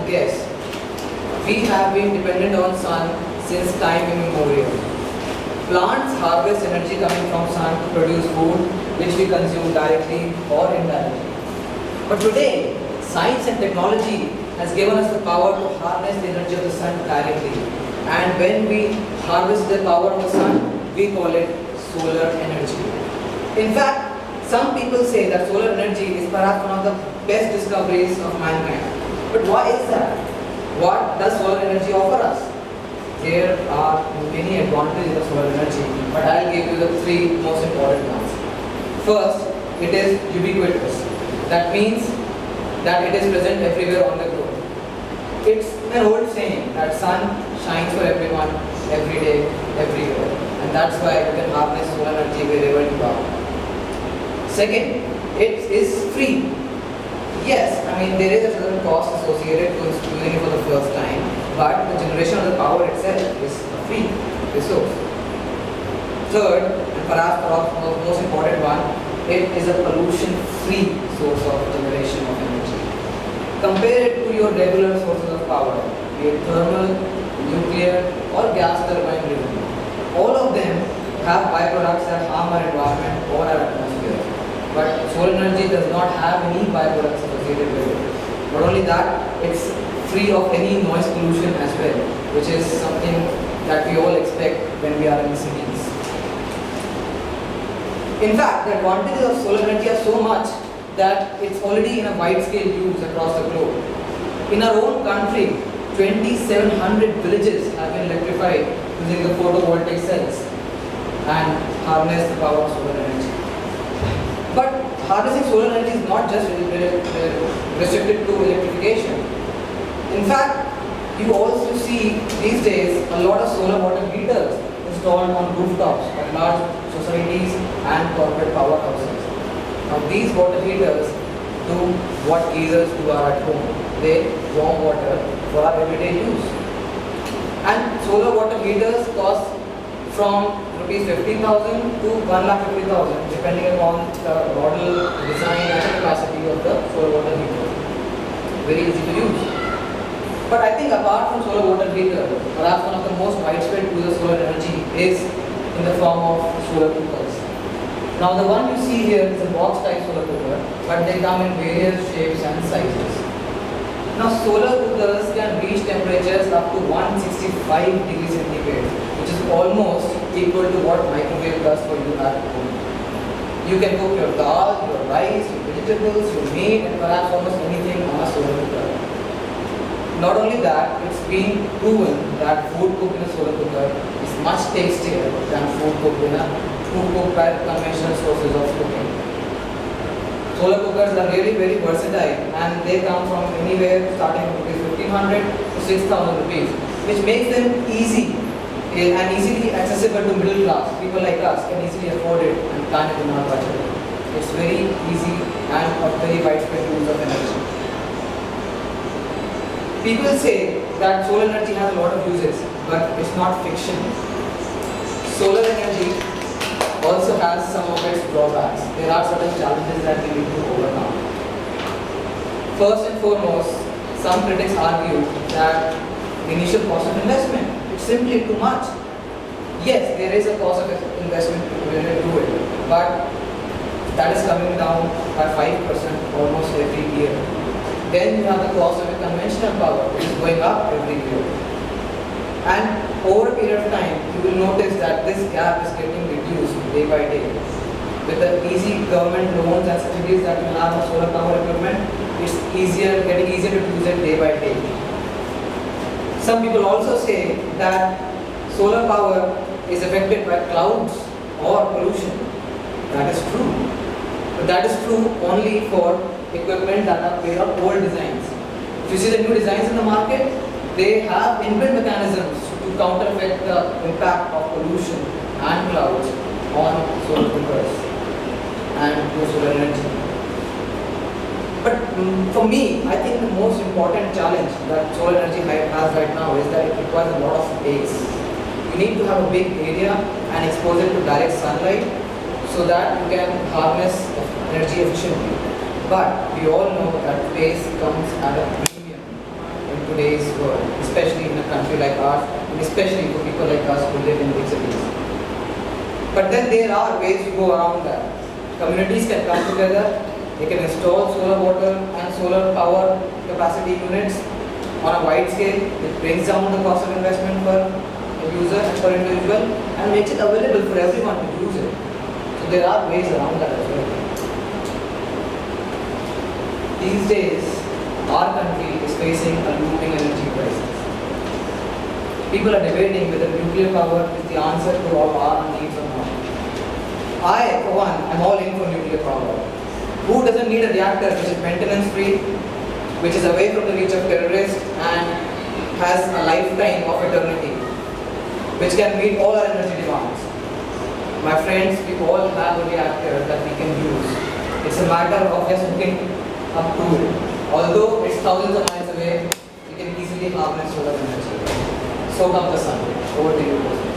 Yes, we have been dependent on sun since time immemorial. Plants harvest energy coming from sun to produce food which we consume directly or indirectly. But today, science and technology has given us the power to harness the energy of the sun directly. And when we harvest the power of the sun, we call it solar energy. In fact, some people say that solar energy is perhaps one of the best discoveries of mankind. But why is that? What does solar energy offer us? There are many advantages of solar energy, but I'll give you the three most important ones. First, it is ubiquitous. That means that it is present everywhere on the globe. It's an old saying that sun shines for everyone, every day, everywhere. And that's why you can harness solar energy wherever you are. Second, it is free. Yes, I mean there is a certain cost associated to using it for the first time, but the generation of the power itself is a free resource. Third, and perhaps the most important one, it is a pollution-free source of generation of energy. Compare it to your regular sources of power, be it thermal, nuclear, or gas turbine driven. All of them have byproducts that harm our environment or our atmosphere. But solar energy does not have any byproducts associated with it. Not only that, it's free of any noise pollution as well, which is something that we all expect when we are in cities. In fact, the advantages of solar energy are so much that it's already in a wide-scale use across the globe. In our own country, 2,700 villages have been electrified using the photovoltaic cells and harness the power of solar energy. But harnessing solar energy is not just restricted to electrification. In fact, you also see these days a lot of solar water heaters installed on rooftops of large societies and corporate powerhouses. Now these water heaters do what geysers do at home. They warm water for our everyday use. And solar water heaters cost from rupees 15,000 to 1,50,000 depending upon the model, design and capacity of the solar water heater. Very easy to use. But I think apart from solar water heater, perhaps one of the most widespread uses of solar energy is in the form of solar cookers. Now the one you see here is a box type solar cooker, but they come in various shapes and sizes. Now solar cookers can reach temperatures up to 165 degrees centigrade, which is almost equal to what microwave does for you at home. You can cook your dal, your rice, your vegetables, your meat, and perhaps almost anything on a solar cooker. Not only that, it's been proven that food cooked in a solar cooker is much tastier than food cooked by conventional sources of cooking. Solar cookers are really very versatile and they come from anywhere starting from 1,500 to 6,000 rupees, which makes them easy and easily accessible to middle class. People like us can easily afford it and plan it in our budget. It's very easy and a very widespread use of energy. People say that solar energy has a lot of uses, but it's not fiction. Solar energy also has some of its drawbacks. There are certain challenges that we need to overcome. First and foremost, some critics argue that the initial cost of investment is simply too much. Yes, there is a cost of investment related to it, but that is coming down by 5% almost every year. Then you have the cost of a conventional power, which is going up every year. And over a period of time, you will notice that this gap is getting reduced day by day. With the easy government loans and subsidies that you have on solar power equipment, it's getting easier to use it day by day. Some people also say that solar power is affected by clouds or pollution. That is true. But that is true only for equipment that are made of old designs. If you see the new designs in the market, they have inbuilt mechanisms to counterfeit the impact of pollution and clouds on solar cookers and solar energy. But for me, I think the most important challenge that solar energy has right now is that it requires a lot of space. You need to have a big area and expose it to direct sunlight so that you can harness energy efficiently. But we all know that space comes at a premium in especially in a country like ours, and especially for people like us who live in big cities. But then there are ways to go around that. Communities can come together, they can install solar water and solar power capacity units on a wide scale. It brings down the cost of investment for a user and for individual and makes it available for everyone to use it. So there are ways around that as well. These days, our country is facing a looming energy crisis. People are debating whether nuclear power is the answer to all our needs or not. I, for one, am all in for nuclear power. Who doesn't need a reactor which is maintenance-free, which is away from the reach of terrorists and has a lifetime of eternity, which can meet all our energy demands? My friends, we all have a reactor that we can use. It's a matter of just hooking up to it. Although it's thousands of miles away, we can easily harness solar energy. So comes the sun. Over to you.